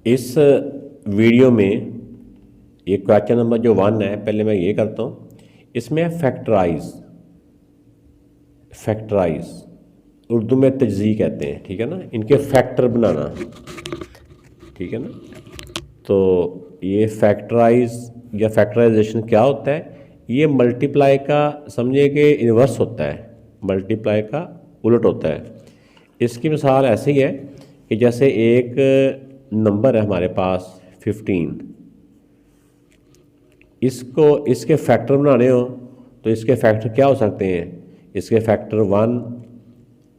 इस वीडियो में ये क्वेश्चन नंबर जो 1 है, पहले मैं ये करता हूँ। इसमें फैक्टराइज, फैक्टराइज उर्दू में तजज़ी कहते हैं, ठीक है ना, इनके फैक्टर बनाना, ठीक है ना। तो ये फैक्टराइज या फैक्टराइजेशन क्या होता है? ये मल्टीप्लाई का समझिए कि इन्वर्स होता है, मल्टीप्लाई का उलट होता है। इसकी मिसाल ऐसी है कि जैसे एक नंबर है हमारे पास 15, इसको इसके फैक्टर बनाने हो तो इसके फैक्टर क्या हो सकते हैं? इसके फैक्टर 1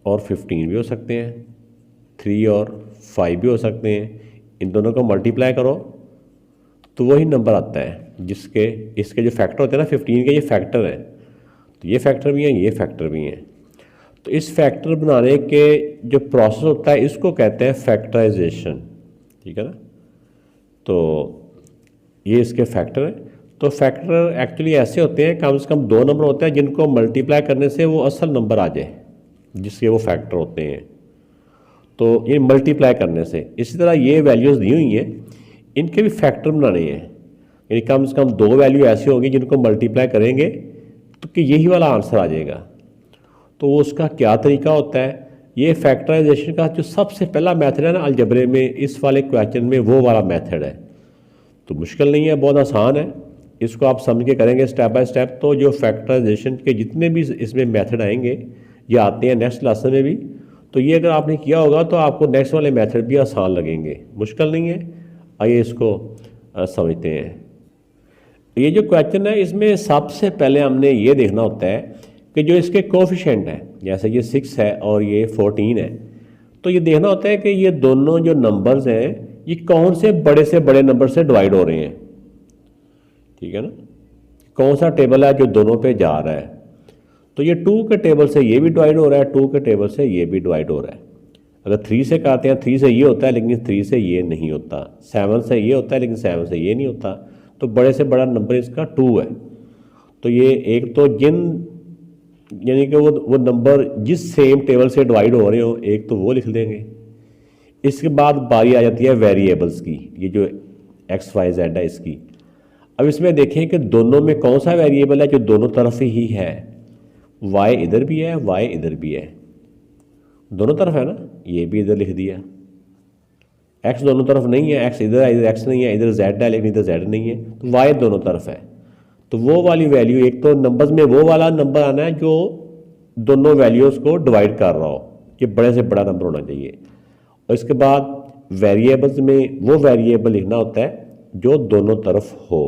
और 15 भी हो सकते हैं, 3 और 5 भी हो सकते हैं। इन दोनों को मल्टीप्लाई करो तो वही नंबर आता है जिसके इसके जो फैक्टर होते हैं ना, 15 के ये फैक्टर हैं, तो ये फैक्टर भी हैं, ये फैक्टर भी हैं। तो इस फैक्टर बनाने के जो प्रोसेस होता है इसको कहते हैं फैक्टराइजेशन, ठीक है ना। तो ये इसके फैक्टर हैं। तो फैक्टर एक्चुअली ऐसे होते हैं, कम से कम 2 नंबर होते हैं जिनको मल्टीप्लाई करने से वो असल नंबर आ जाए, जिसके वो फैक्टर होते हैं। तो ये मल्टीप्लाई करने से, इसी तरह ये वैल्यूज़ दी हुई हैं, इनके भी फैक्टर बनाने हैं, यानी कम से कम 2 वैल्यू ऐसी होगी जिनको मल्टीप्लाई करेंगे तो कि यही वाला आंसर आ जाएगा। तो उसका क्या तरीका होता है? ये फैक्टराइजेशन का जो सबसे पहला मेथड है ना अलजबरे में, इस वाले क्वेश्चन में वो वाला मेथड है। तो मुश्किल नहीं है, बहुत आसान है। इसको आप समझ के करेंगे स्टेप बाय स्टेप, तो जो फैक्टराइजेशन के जितने भी इसमें मेथड आएंगे ये आते हैं नेक्स्ट लेसन में भी। तो ये अगर आपने किया होगा तो आपको नेक्स्ट वाले मेथड भी आसान लगेंगे, मुश्किल नहीं है। आइए इसको समझते हैं। ये जो क्वेश्चन है इसमें सबसे पहले हमने ये देखना होता है कि जो इसके कोफिशिएंट है, जैसे ये 6 है और ये 14 है, तो ये देखना होता है कि ये दोनों जो नंबर्स हैं ये कौन से बड़े नंबर से डिवाइड हो रहे हैं, ठीक है ना। कौन सा टेबल है जो दोनों पे जा रहा है? तो ये 2 के टेबल से ये भी डिवाइड हो रहा है, 2 के टेबल से ये भी डिवाइड हो रहा है। अगर 3 से कहते हैं 3 से ये होता है लेकिन 3 से ये नहीं होता, 7 से ये होता है लेकिन 7 से ये नहीं होता। तो बड़े से बड़ा नंबर इसका 2 है। तो ये एक तो यानी कि वो नंबर जिस सेम टेबल से डिवाइड हो रहे हो, एक तो वो लिख देंगे। इसके बाद बारी आ जाती है वेरिएबल्स की, ये जो XYZ है इसकी। अब इसमें देखें कि दोनों में कौन सा वेरिएबल है जो दोनों तरफ ही है। Y इधर भी है, Y इधर भी है, दोनों तरफ है ना। ये भी इधर लिख दिया। X दोनों तरफ नहीं है, X इधर है, इधर X नहीं है, इधर Z है लेकिन इधर Z नहीं है, तो Y दोनों तरफ है। तो वो वाली वैल्यू, एक तो नंबर्स में वो वाला नंबर आना है जो दोनों वैल्यूज़ को डिवाइड कर रहा हो, ये बड़े से बड़ा नंबर होना चाहिए। और इसके बाद वेरिएबल्स में वो वेरिएबल लिखना होता है जो दोनों तरफ हो,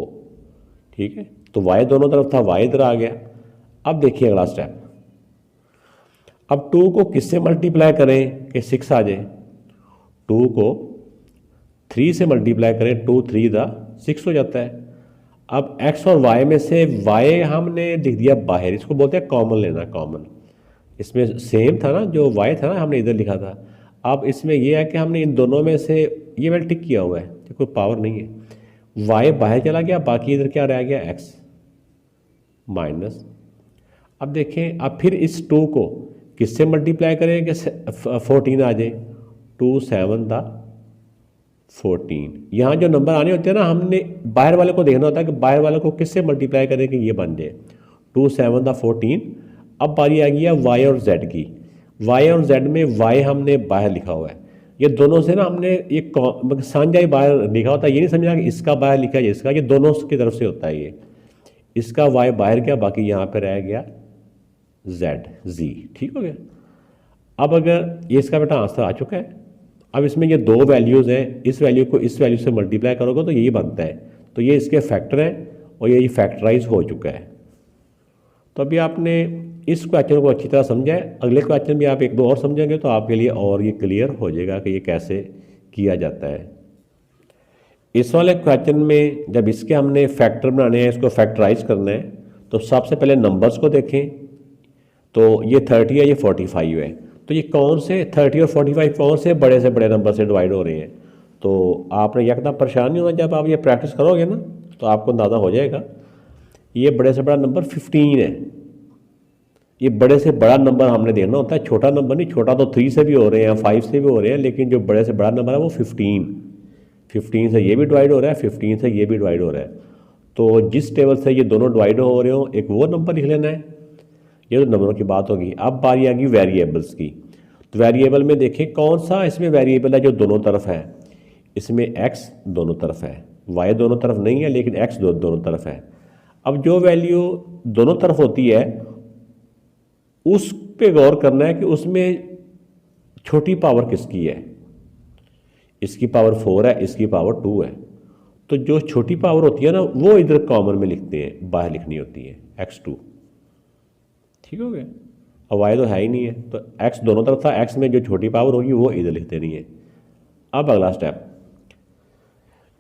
ठीक है। तो Y दोनों तरफ था, Y इधर आ गया। अब देखिए अगला स्टेप, अब 2 को किससे मल्टीप्लाई करें कि 6 आ जाए? 2 को 3 से मल्टीप्लाई करें, 2 3 दा 6 हो जाता है। अब X और Y में से Y हमने लिख दिया बाहर, इसको बोलते हैं कॉमन लेना। कॉमन इसमें सेम था ना, जो Y था ना हमने इधर लिखा था। अब इसमें यह है कि हमने इन दोनों में से ये मैंने टिक किया हुआ है, तो कोई पावर नहीं है। Y बाहर चला गया, बाकी इधर क्या रह गया? X minus. अब देखें, अब फिर इस 2 को किससे मल्टीप्लाई करें कि 14 आ जाए? 2 7 दा 14। यहाँ जो नंबर आने होते हैं ना, हमने बाहर वाले को देखना होता है कि बाहर वाले को किससे मल्टीप्लाई करें कि ये बन जाए। 2 7 दा 14। अब बारी आ गई है Y और Z की। Y और Z में Y हमने बाहर लिखा हुआ है, ये दोनों से ना हमने एक साझा ही बाहर लिखा होता है। ये नहीं समझना कि इसका बाहर लिखा है इसका, ये दोनों की तरफ से होता है। ये इसका Y बाहर गया, बाकी यहाँ पर रह गया Z, ठीक हो गया। अब अगर ये इसका बेटा आंसर आ चुका है, अब इसमें ये 2 वैल्यूज़ हैं, इस वैल्यू को इस वैल्यू से मल्टीप्लाई करोगे तो यही बनता है। तो ये इसके फैक्टर हैं और ये फैक्टराइज हो चुका है। तो अभी आपने इस क्वेश्चन को अच्छी तरह समझा है। अगले क्वेश्चन भी आप 1 2 और समझेंगे तो आपके लिए और ये क्लियर हो जाएगा कि ये कैसे किया जाता है। इस वाले क्वेश्चन में जब इसके हमने फैक्टर बनाने हैं, इसको फैक्टराइज करना है, तो सबसे पहले नंबर्स को देखें। तो ये 30 है, ये 45 है। तो ये कौन से 30 और 45 कौन से बड़े नंबर से डिवाइड हो रहे हैं? तो आपने एकदम परेशान नहीं होना, जब आप ये प्रैक्टिस करोगे ना तो आपको अंदाज़ा हो जाएगा। ये बड़े से बड़ा नंबर 15 है। ये बड़े से बड़ा नंबर हमने देखना होता है, छोटा नंबर नहीं। छोटा तो 3 से भी हो रहे हैं, 5 से भी हो रहे हैं, लेकिन जो बड़े से बड़ा नंबर है वो 15 15 से ये भी डिवाइड हो रहा है, 15 से ये भी डिवाइड हो रहा है। तो जिस टेबल से ये दोनों डिवाइड हो रहे हो एक वो नंबर लिख लेना है। ये तो नंबरों की बात होगी। अब बारी आ गई वेरिएबल्स की। तो वेरिएबल में देखें कौन सा इसमें वेरिएबल है जो दोनों तरफ है। इसमें x दोनों तरफ है, y दोनों तरफ नहीं है, लेकिन x दोनों तरफ है। अब जो वैल्यू दोनों तरफ होती है उस पे गौर करना है कि उसमें छोटी पावर किसकी है। इसकी पावर 4 है, इसकी पावर 2 है। तो जो छोटी पावर होती है ना वो इधर कॉमन में लिखते हैं, बाहर लिखनी होती है x2। ठीक हो गया। अब y तो है ही नहीं है, तो x दोनों तरफ था, x में जो छोटी पावर होगी वो इधर लिख देनी है। अब अगला स्टेप,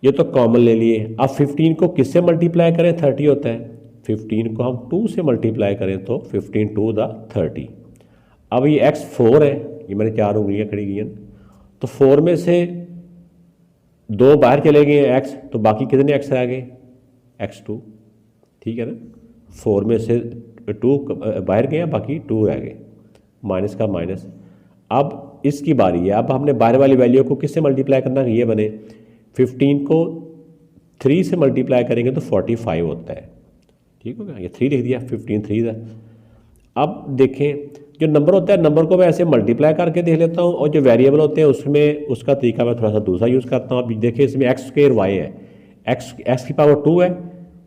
ये तो कॉमन ले लिए। अब 15 को किससे मल्टीप्लाई करें, 30 होता है। 15 को हम 2 से मल्टीप्लाई करें तो 15 2 द 30। अब ये x 4 है, ये मैंने 4 उंगलियां खड़ी की हैं, तो 4 में से 2 बाहर चले गए हैं x, तो बाकी कितने x रह गए, x2। ठीक है ना, 4 में से 2 बाहर गए हैं, बाकी 2 रह गए, माइनस का माइनस। अब इसकी बारी है। अब हमने बाहर वाली वैल्यू को किससे मल्टीप्लाई करना है, ये बने 15 को 3 से मल्टीप्लाई करेंगे तो 45 होता है। ठीक हो गया, ये 3 लिख दिया, 15 3 था। अब देखें जो नंबर होता है, नंबर को मैं ऐसे मल्टीप्लाई करके देख लेता हूँ, और जो वेरिएबल होते हैं उसमें उसका तरीका मैं थोड़ा सा दूसरा यूज़ करता हूँ। अब देखिए इसमें x² y है, x की पावर 2 है,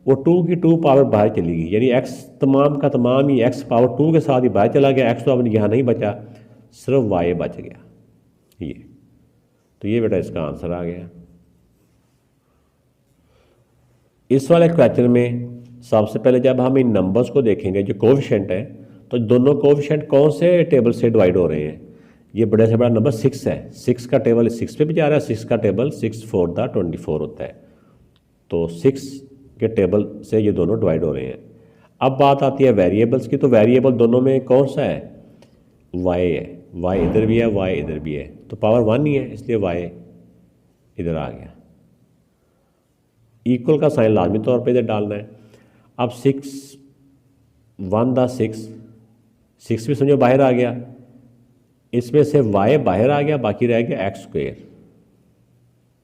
वो 2 की 2 पावर बाहर चली गई, यानी x तमाम का तमाम ही x पावर 2 के साथ ही बाहर चला गया। x तो अब यहाँ नहीं बचा, सिर्फ y बच गया ये। तो ये बेटा इसका आंसर आ गया। इस वाले क्वेश्चन में सबसे पहले जब हम इन नंबर्स को देखेंगे जो कोएफिशिएंट है, तो दोनों कोएफिशिएंट कौन से टेबल से डिवाइड हो रहे हैं। ये बड़े से बड़ा नंबर 6 है, 6 का टेबल 6 पे भी जा रहा है, 6 का टेबल 6 4 द 24 होता है। तो 6 के टेबल से ये दोनों डिवाइड हो रहे हैं। अब बात आती है वेरिएबल्स की। तो वेरिएबल दोनों में कौन सा है, y है, y इधर भी है, y इधर भी है, तो पावर 1 ही है, इसलिए y इधर आ गया। इक्वल का साइन लाजमी तौर पे इधर डालना है। अब 6 1 द 6 भी समझो बाहर आ गया, इसमें से y बाहर आ गया, बाकी रह गया x²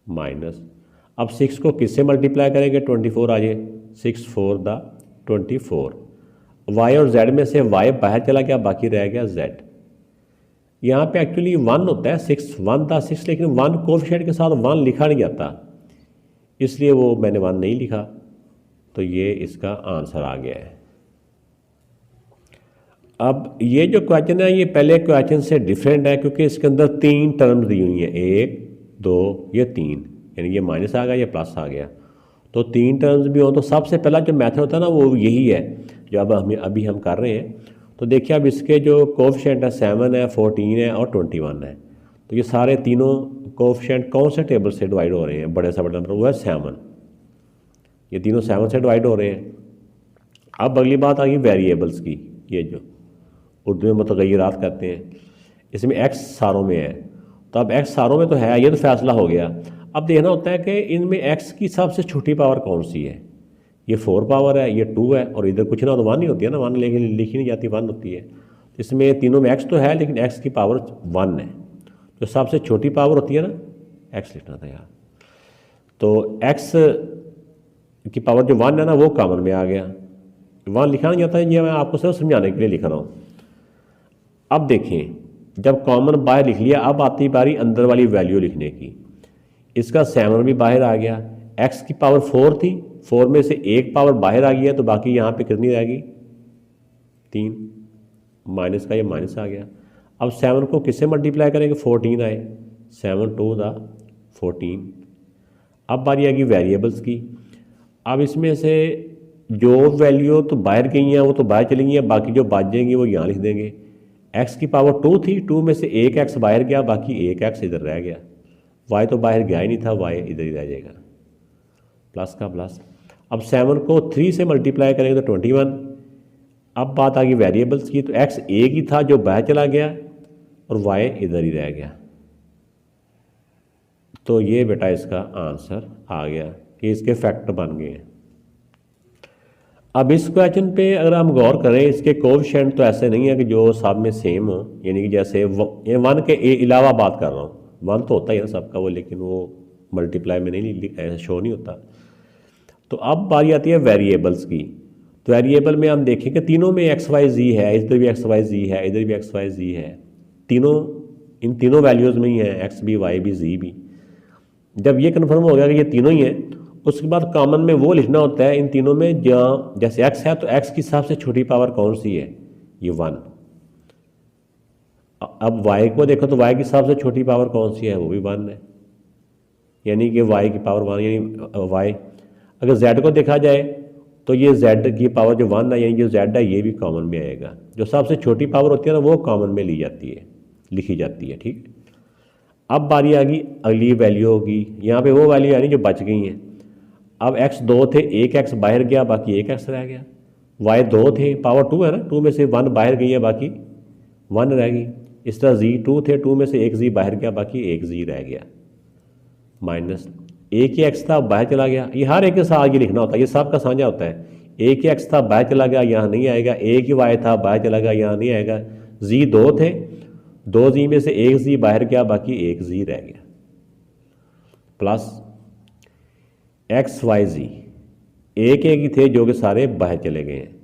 माइनस। अब 6 को किससे मल्टीप्लाई करेंगे, 24 आ जाए, 6 4 द 24। y और z में से y बाहर चला गया, बाकी रह गया z। यहाँ पे एक्चुअली 1 होता है, 6 1 द 6, लेकिन 1 कोएफिशिएंट के साथ 1 लिखा नहीं जाता, इसलिए वो मैंने 1 नहीं लिखा। तो ये इसका आंसर आ गया है। अब ये जो क्वेश्चन है ये पहले क्वेश्चन से डिफरेंट है, क्योंकि इसके अंदर 3 टर्म्स दी हुई हैं, 1 2 ये 3, यानी ये माइनस आ गया, ये प्लस आ गया। तो 3 टर्म्स भी हो, तो सबसे पहला जो मेथड होता है ना वो यही है जो अब अभी हम कर रहे हैं। तो देखिए अब इसके जो कोएफिशिएंट है 7 है, 14 है और 21 है। तो ये सारे तीनों कोएफिशिएंट कौन से टेबल से डिवाइड हो रहे हैं, बड़े से बड़ा नंबर वो है 7। ये तीनों 7 से डिवाइड हो रहे हैं। अब अगली बात आ गई वेरिएबल्स की, ये जो उर्दू में मुतग़य्यरात कहते हैं। इसमें x सारों में है, तो अब x सारों में तो है, ये तो फैसला हो गया। अब देखना होता है कि इनमें x की सबसे छोटी पावर कौन सी है। ये 4 पावर है, ये 2 है, और इधर कुछ ना तो 1 ही होती है ना, 1 लेकिन लिखी नहीं जाती, 1 होती है। इसमें तीनों में x तो है, लेकिन x की पावर 1 है। जो सबसे छोटी पावर होती है ना, x लिखना था यार, तो x की पावर जो 1 है ना वो कॉमन में आ गया। 1 लिखा नहीं जाता है, ये मैं आपको सिर्फ समझाने के लिए लिख रहा हूँ। अब देखें जब कॉमन बाहर लिख लिया, अब आती बारी अंदर वाली वैल्यू लिखने की। इसका 7 भी बाहर आ गया, x की पावर 4 थी, 4 में से 1 पावर बाहर आ गया, तो बाकी यहाँ पे कितनी रहेगी, 3, माइनस का ये माइनस आ गया। अब 7 को किससे मल्टीप्लाई करेंगे, 14 आए, 7 2 द 14। अब बारी आ गई वेरिएबल्स की। अब इसमें से जो वैल्यू तो बाहर गई हैं वो तो बाहर चली गई हैं, बाकी जो बच जाएंगी वो यहाँ लिख देंगे। x की पावर 2 थी, 2 में से 1 x बाहर गया, बाकी 1 x इधर रह गया। y तो बाहर गया ही नहीं था, y इधर ही रह जाएगा, प्लस का प्लस। अब 7 को 3 से मल्टीप्लाई करेंगे तो 21। अब बात आ गई वेरिएबल्स की, तो x एक ही था जो बाहर चला गया और y इधर ही रह गया। तो ये बेटा इसका आंसर आ गया कि इसके फैक्टर बन गए हैं। अब इस क्वेश्चन पे अगर हम गौर करें, इसके कोएफिशिएंट तो ऐसे नहीं है कि जो सब में सेम हो, यानी कि जैसे 1 के अलावा बात कर रहा हूँ, 1 तो होता ही है ना सबका वो, लेकिन वो मल्टीप्लाई में नहीं शो नहीं होता। तो अब बारी आती है वेरिएबल्स की। तो वेरिएबल में हम देखें कि तीनों में एक्स वाई जी है, इधर भी एक्स वाई जी है, इधर भी एक्स वाई जी है, तीनों इन तीनों वैल्यूज़ में ही है, एक्स भी वाई भी जी भी। जब ये कन्फर्म हो गया कि ये तीनों ही हैं, उसके बाद कॉमन में वो लिखना होता है इन तीनों में जहाँ जैसे एक्स है तो एक्स की सबसे छोटी पावर कौन सी है, ये 1। अब वाई को देखो तो वाई की सबसे छोटी पावर कौन सी है, वो भी 1 है, यानी कि वाई की पावर 1, यानी वाई। अगर जेड को देखा जाए तो ये जेड की पावर जो 1 है, यानी जो जेड है ये भी कॉमन में आएगा। जो सबसे छोटी पावर होती है ना वो कॉमन में ली जाती है, लिखी जाती है, ठीक। अब बारी आ गई अगली वैल्यू होगी, यहाँ पे वो वैल्यू यानी जो बच गई हैं। अब एक्स 2 थे, एक एक्स बाहर गया, बाकी एक एक्स रह गया। वाई 2 थे, पावर 2 है ना, 2 में से 1 बाहर गई है, बाकी 1 रह गई। इस तरह जी 2 थे, 2 में से एक जी बाहर गया, बाकी एक जी रह गया। माइनस एक ही एक्स था बाहर चला गया, ये हर एक के साथ ये लिखना होता है, ये सबका साझा होता है। एक ही एक्स था बाहर चला गया, यहाँ नहीं आएगा। एक ही वाई था बाहर चला गया, यहाँ नहीं आएगा। जी 2 थे, 2 जी में से एक जी बाहर गया, बाकी एक जी रह गया। प्लस एक्स वाई जी एक ही थे जो कि सारे बाहर चले गए हैं।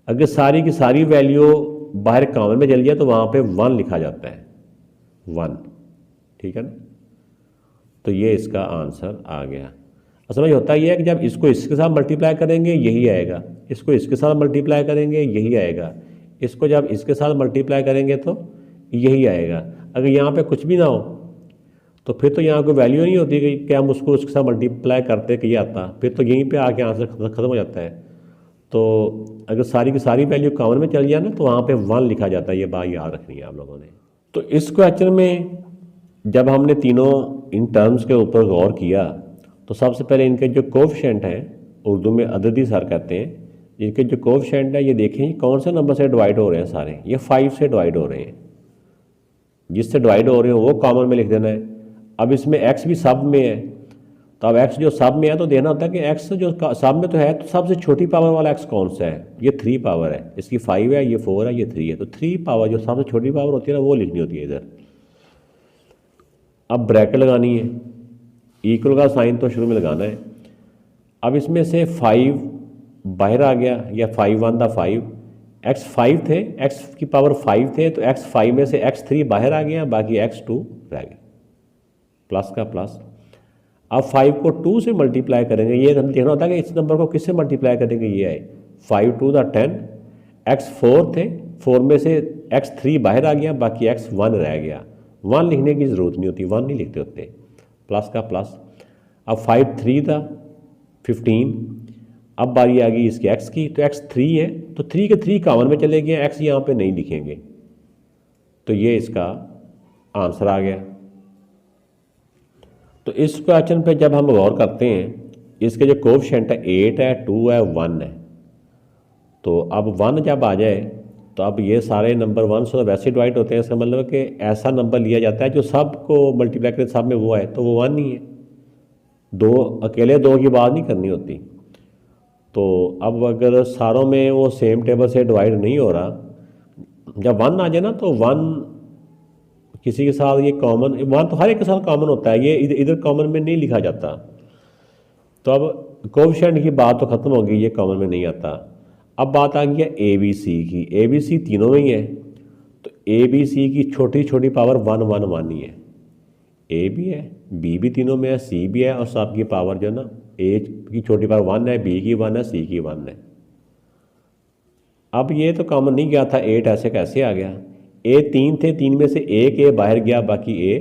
अगर सारी की सारी वैल्यू बाहर कॉमन में चली जाए तो वहाँ पे 1 लिखा जाता है, 1, ठीक है ना। तो ये इसका आंसर आ गया। असल में होता यह है कि जब इसको इसके साथ मल्टीप्लाई करेंगे यही आएगा, इसको इसके साथ मल्टीप्लाई करेंगे यही आएगा, इसको जब इसके साथ मल्टीप्लाई करेंगे तो यही आएगा। अगर यहाँ पे कुछ भी ना हो तो फिर तो यहाँ कोई वैल्यू नहीं होती कि हम उसको उसके साथ मल्टीप्लाई करते कि ये आता, फिर तो यहीं पे आके आंसर ख़त्म हो जाता है। तो अगर सारी की सारी वैल्यू कॉमन में चल जाए ना तो वहाँ पे 1 लिखा जाता है, ये बात याद रखनी है आप लोगों ने। तो इस क्वेश्चन में जब हमने तीनों इन टर्म्स के ऊपर गौर किया तो सबसे पहले इनके जो कोफिशिएंट हैं, उर्दू में अददी सर कहते हैं, इनके जो कोफिशिएंट है ये देखें कौन से नंबर से डिवाइड हो रहे हैं सारे, ये 5 से डिवाइड हो रहे हैं। जिससे डिवाइड हो रहे हो वो कॉमन में लिख देना है। अब इसमें x भी सब में है, तो अब x जो सब में है तो देना होता है कि x जो सब में तो है तो सबसे छोटी पावर वाला x कौन सा है, ये 3 पावर है, इसकी 5 है, ये 4 है, ये 3 है। तो 3 पावर जो सबसे छोटी पावर होती है ना वो लिखनी होती है इधर। अब ब्रैकेट लगानी है, इक्वल का साइन तो शुरू में लगाना है। अब इसमें से 5 बाहर आ गया, या 5 1 5, x 5 थे, x की पावर 5 थे, तो x 5 में से x 3 बाहर आ गया, बाकी x 2 रह गया, प्लस का प्लस। अब 5 को 2 से मल्टीप्लाई करेंगे, ये हमें देखना होता है कि इस नंबर को किससे मल्टीप्लाई करेंगे, ये है 5 2 10, x 4 थे, 4 में से x 3 बाहर आ गया, बाकी x 1 रह गया। 1 लिखने की ज़रूरत नहीं होती, 1 नहीं लिखते होते, प्लस का प्लस। अब 5 3 था 15। अब बारी आ गई इसकी x की, तो x 3 है तो 3 के 3 कॉमन में चले गए, x यहाँ पे नहीं लिखेंगे, तो ये इसका आंसर आ गया। तो इस क्वेश्चन पे जब हम गौर करते हैं, इसके जो कोफिशिएंट है 8 है, 2 है, 1 है। तो अब 1 जब आ जाए तो अब ये सारे नंबर 1 से वैसे डिवाइड होते हैं, इसका मतलब कि ऐसा नंबर लिया जाता है जो सब को मल्टीप्लाई करें सब में वो है, तो वो 1 नहीं है। दो अकेले 2 की बात नहीं करनी होती। तो अब अगर सारों में वो सेम टेबल से डिवाइड नहीं हो रहा, जब 1 आ जाए ना तो 1 किसी के साथ ये कॉमन, 1 तो हर एक के साथ कॉमन होता है, ये इधर कॉमन में नहीं लिखा जाता। तो अब कोफिशिएंट की बात तो ख़त्म हो गई, ये कॉमन में नहीं आता। अब बात आ गई है ए बी सी की। ए बी सी तीनों में ही है, तो ए बी सी की छोटी छोटी पावर 1 1 1 ही है। ए भी है, बी भी तीनों में है, सी भी है, और सब की पावर जो है ना, ए की छोटी पावर 1 है, बी की 1 है, सी की 1 है। अब ये तो कॉमन नहीं गया था, 8 ऐसे कैसे आ गया। ए 3 थे, 3 में से एक ए बाहर गया, बाकी ए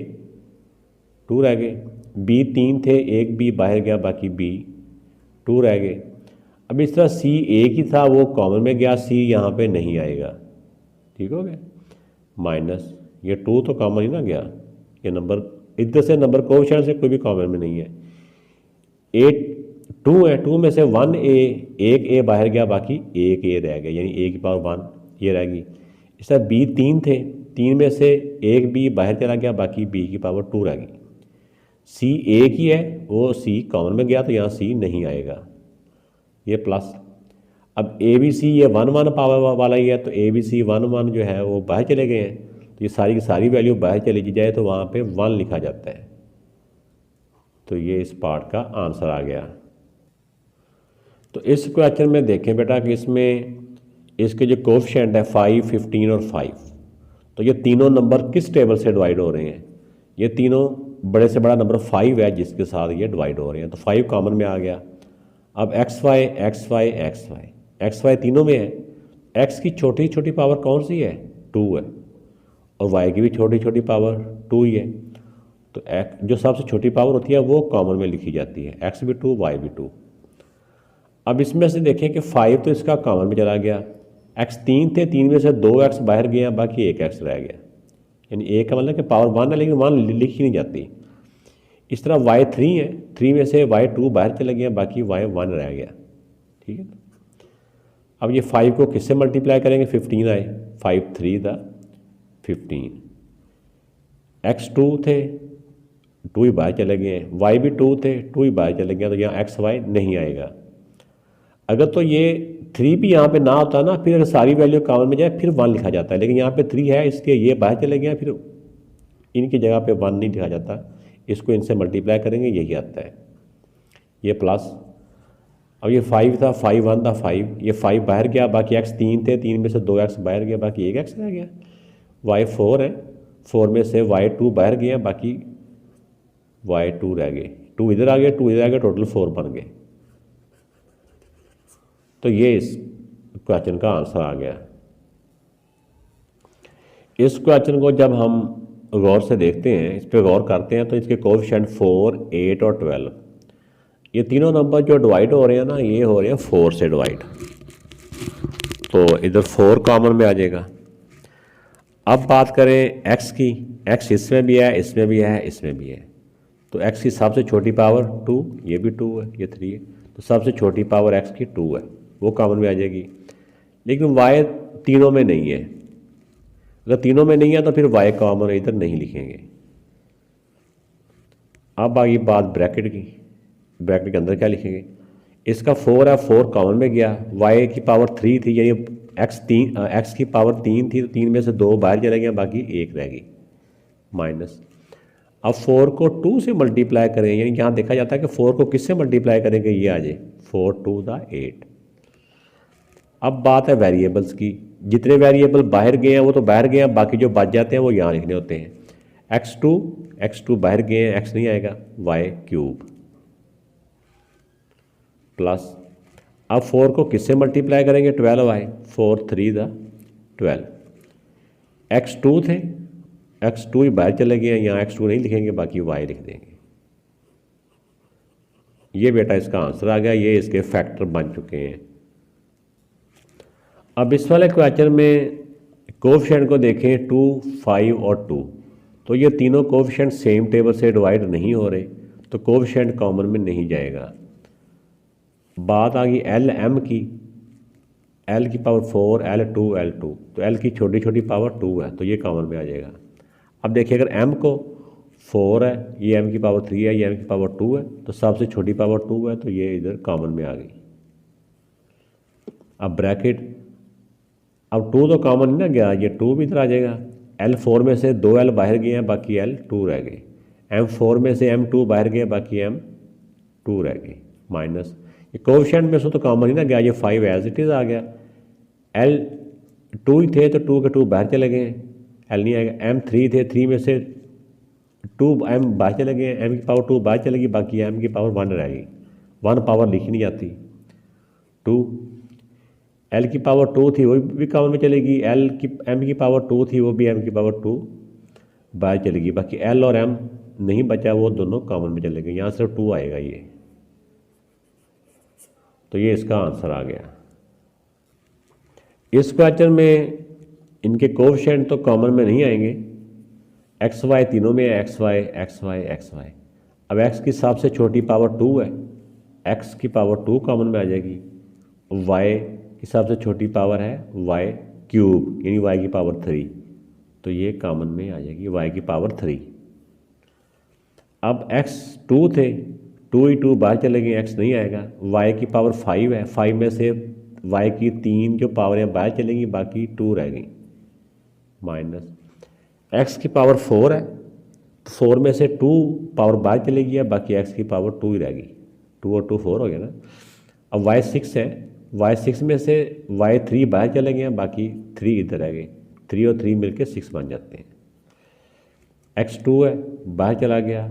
2 रह गए। बी 3 थे, एक बी बाहर गया, बाकी बी 2 रह गए। अब इस तरह सी एक ही था, वो कॉमन में गया, सी यहाँ पे नहीं आएगा, ठीक हो गया। माइनस ये 2 तो कॉमन ही ना गया, ये नंबर इधर से नंबर कोफिशिएंट से कोई भी कॉमन में नहीं है। 8 2 है, 2 में से 1 ए, एक ए बाहर गया, बाकी एक ए रह गया, यानी ए की पावर 1 ये रहेगी। इस तरह बी 3 थे, 3 में से एक बी बाहर चला गया, बाकी बी की पावर 2 रह गई। सी एक ही है, वो सी कॉमन में गया, तो यहाँ सी नहीं आएगा, ये प्लस। अब ए बी सी ये 1 1 पावर वाला ही है, तो ए बी सी 1 1 जो है वो बाहर चले गए हैं, तो ये सारी की सारी वैल्यू बाहर चली जाए तो वहाँ पे 1 लिखा जाता है। तो ये इस पार्ट का आंसर आ गया। तो इस क्वेश्चन में देखें बेटा कि इसमें इसके जो कोफिशिएंट है 5, 15 और 5, तो ये तीनों नंबर किस टेबल से डिवाइड हो रहे हैं? ये तीनों बड़े से बड़ा नंबर 5 है जिसके साथ ये डिवाइड हो रहे हैं, तो 5 कॉमन में आ गया। अब X Y X Y X Y X Y तीनों में है। एक्स की छोटी छोटी पावर कौन सी है? 2 है, और वाई की भी छोटी छोटी पावर 2 ही है। तो जो सबसे छोटी पावर होती है वो कॉमन में लिखी जाती है, एक्स भी 2 वाई भी 2। अब इसमें से देखें कि 5 तो इसका कॉमन में चला गया, एक्स 3 थे, 3 में से 2 एक्स बाहर गया, बाकी 1 एक्स रह गया, यानी एक का मतलब कि पावर 1 है लेकिन 1 लिखी नहीं जाती। इस तरह वाई 3 है, 3 में से वाई 2 बाहर चला गया, बाकी वाई 1 रह गया। ठीक है, अब ये 5 को किससे मल्टीप्लाई करेंगे? 15 आए, 5 3 द 15। एक्स 2 थे, 2 ही बाहर चले गए, वाई भी 2 थे, 2 ही बाहर चले गया, तो यहाँ एक्स वाई नहीं आएगा। अगर तो ये 3 भी यहाँ पे ना होता ना, फिर अगर सारी वैल्यू कॉमन में जाए फिर 1 लिखा जाता है, लेकिन यहाँ पे 3 है इसलिए ये बाहर चले गया, फिर इनकी जगह पे 1 नहीं लिखा जाता, इसको इनसे मल्टीप्लाई करेंगे, यही आता है, ये प्लस। अब ये 5 था, 5 1 था 5, ये 5 बाहर गया, बाकी एक्स 3 थे, 3 में से 2 एक्स बाहर गया, बाकी 1 एक्स रह गया। वाई 4 है, 4 में से वाई 2 बाहर गया, बाकी वाई 2 रह गए, 2 इधर आ गया, 2 इधर आ गया, टोटल 4 बन गए। तो ये इस क्वेश्चन का आंसर आ गया। इस क्वेश्चन को जब हम गौर से देखते हैं, इस पर गौर करते हैं, तो इसके कोएफिशिएंट 4, 8 और 12, ये तीनों नंबर जो डिवाइड हो रहे हैं ना, ये हो रहे हैं 4 से डिवाइड, तो इधर 4 कॉमन में आ जाएगा। अब बात करें एक्स की, एक्स इसमें भी है, इसमें भी है, इसमें भी है, तो एक्स की सबसे छोटी पावर 2, ये भी 2 है, ये 3 है, तो सबसे छोटी पावर एक्स की 2 है, वो कॉमन में आ जाएगी। लेकिन वाई तीनों में नहीं है, अगर तीनों में नहीं है तो फिर वाई कॉमन इधर नहीं लिखेंगे। अब आ गई बात ब्रैकेट की, ब्रैकेट के अंदर क्या लिखेंगे? इसका 4 है, 4 कॉमन में गया, वाई की पावर 3 थी, यानी एक्स की पावर 3 थी, तो 3 में से 2 बाहर चले गए, बाकी 1 रह गई, माइनस। अब 4 को 2 से मल्टीप्लाई करें, यानी यहाँ देखा जाता है कि 4 को किससे मल्टीप्लाई करेंगे, ये आ जाए 4 2 द 8। अब बात है वेरिएबल्स की, जितने वेरिएबल बाहर गए हैं वो तो बाहर गए हैं, बाकी जो बच जाते हैं वो यहाँ लिखने होते हैं। x2 बाहर गए हैं, x नहीं आएगा, y³ प्लस। अब 4 को किससे मल्टीप्लाई करेंगे? 12 आए, 4 3 द 12। x2 थे, x2 ही बाहर चले गए हैं, यहाँ x2 नहीं लिखेंगे, बाकी y लिख देंगे। ये बेटा इसका आंसर आ गया, ये इसके फैक्टर बन चुके हैं। अब इस वाले क्वेश्चन में कोएफिशिएंट को देखें 2, 5 और 2, तो ये तीनों कोएफिशिएंट सेम टेबल से डिवाइड नहीं हो रहे, तो कोएफिशिएंट कॉमन में नहीं जाएगा। बात आ गई एल एम की, एल की पावर 4, L2 L2, तो एल की छोटी छोटी पावर 2 है, तो ये कॉमन में आ जाएगा। अब देखिए अगर एम को 4 है, ये एम की पावर 3 है, ये एम की पावर 2 है, तो सबसे छोटी पावर 2 है, तो ये इधर कॉमन में आ गई। अब ब्रैकेट, अब 2 तो कॉमन नहीं ना गया, ये 2 भी इधर आ जाएगा। L4 में से 2 L बाहर गए हैं, बाकी L2 रह गए। M4 में से M2 बाहर गए, बाकी M2 रह गए, माइनस। ये कोएफिशिएंट में से तो कॉमन ही ना गया, ये 5 एज इट इज़ आ गया। L2 ही थे तो 2 के 2 बाहर चले गए, L नहीं आएगा। M3 थे, 3 में से 2 M बाहर चले गए, M की पावर 2 बाहर चलेगी, बाकी M की पावर 1 रहेगी, 1 पावर लिखी नहीं जाती, 2। L की पावर 2 थी, वो भी कॉमन में चलेगी, M की पावर 2 थी, वो भी M की पावर 2 बाहर चलेगी, बाकी L और M नहीं बचा, वो दोनों कॉमन में चले गए, यहाँ सिर्फ 2 आएगा ये, तो ये इसका आंसर आ गया। इस क्वेश्चन में इनके कोएफिशिएंट तो कॉमन में नहीं आएंगे, एक्स वाई तीनों में है, X Y X Y X Y. अब एक्स की सबसे छोटी पावर 2 है, एक्स की पावर 2 कॉमन में आ जाएगी, वाई की सबसे छोटी पावर है y³ यानी y की पावर 3, तो ये कॉमन में आ जाएगी y की पावर 3। अब x2 थे, 2 ही 2 बाहर चले गए, x नहीं आएगा, y की पावर 5 है, 5 में से y की 3 जो पावर है बाहर चलेगी, बाकी 2 रह गई, माइनस। x की पावर 4 है, तो 4 में से 2 पावर बाहर चली गई, बाकी x की पावर 2 ही रहेगी। 2 और 2 4 हो गया ना। अब y6 है, y6 में से y3 बाहर चले गए, बाकी 3 इधर रह गए। 3 और 3 मिलके 6 बन जाते हैं। x2 है, बाहर चला गया।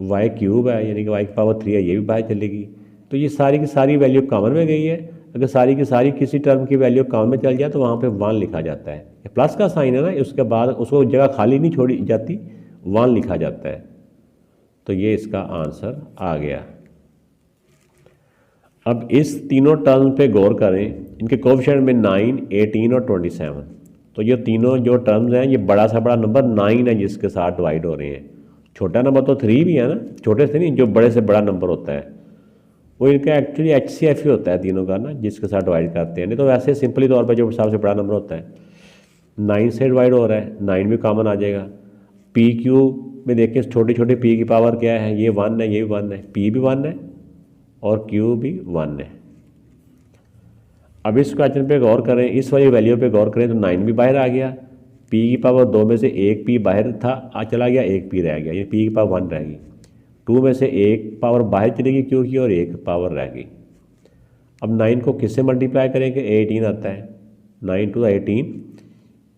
y³ है, यानी कि y की पावर 3 है, ये भी बाहर चलेगी। तो ये सारी की सारी वैल्यू कॉमन में गई है। अगर सारी की सारी किसी टर्म की वैल्यू कॉमन में चल जाए तो वहाँ पे 1 लिखा जाता है। प्लस का साइन है ना, उसके बाद उसको जगह खाली नहीं छोड़ी जाती, 1 लिखा जाता है। तो ये इसका आंसर आ गया। अब इस तीनों टर्म पे गौर करें, इनके कोएफिशिएंट में 9, 18 और 27। तो ये तीनों जो टर्म्स हैं, ये बड़ा सा बड़ा नंबर 9 है जिसके साथ डिवाइड हो रहे हैं। छोटा नंबर तो 3 भी है ना, छोटे से नहीं, जो बड़े से बड़ा नंबर होता है वो इनका एक्चुअली HCF ही होता है तीनों का ना, जिसके साथ डिवाइड करते हैं। नहीं तो वैसे सिंपली तौर पर जो सबसे बड़ा नंबर होता है 9 से डिवाइड हो रहा है, 9 भी कॉमन आ जाएगा। PQ में देखें छोटी छोटी P की पावर क्या है, ये 1 है, ये भी 1 है, P भी 1 है और Q भी 1 है। अब इस क्वेश्चन पे गौर करें, इस वाली वैल्यू पे गौर करें तो 9 भी बाहर आ गया। P की पावर 2 में से एक P बाहर था, चला गया, एक P रह गया, ये P की पावर 1 रहेगी। 2 में से एक पावर बाहर चलेगी Q की और एक पावर रह गई। अब 9 को किससे मल्टीप्लाई करेंगे, 18 आता है, 9 टू 18।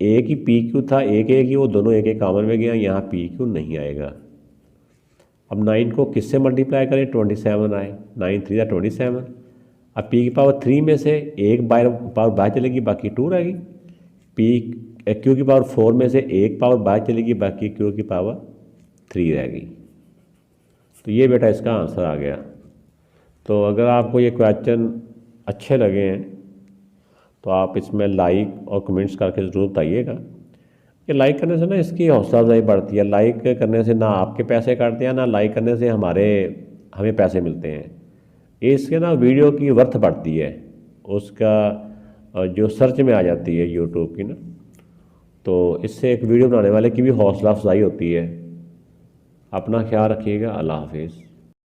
एक ही PQ था, एक एक ही, वो दोनों एक एक कॉमन में गया, यहाँ PQ नहीं आएगा। अब 9 को किससे मल्टीप्लाई करें, 27 आए, 9 3 27। अब P की पावर 3 में से एक पावर बाहर चलेगी, बाकी 2 रहेगी। Q की पावर 4 में से एक पावर बाहर चलेगी, बाकी Q की पावर 3 रहेगी। तो ये बेटा इसका आंसर आ गया। तो अगर आपको ये क्वेश्चन अच्छे लगे हैं तो आप इसमें लाइक और कमेंट्स करके ज़रूर बताइएगा। ये लाइक करने से ना इसकी हौसला अफजाई बढ़ती है। लाइक करने से ना आपके पैसे काटते हैं, ना लाइक करने से हमें पैसे मिलते हैं। इसके ना वीडियो की वर्थ बढ़ती है, उसका जो सर्च में आ जाती है यूट्यूब की ना, तो इससे एक वीडियो बनाने वाले की भी हौसला अफजाई होती है। अपना ख्याल रखिएगा। अल्लाह हाफिज़।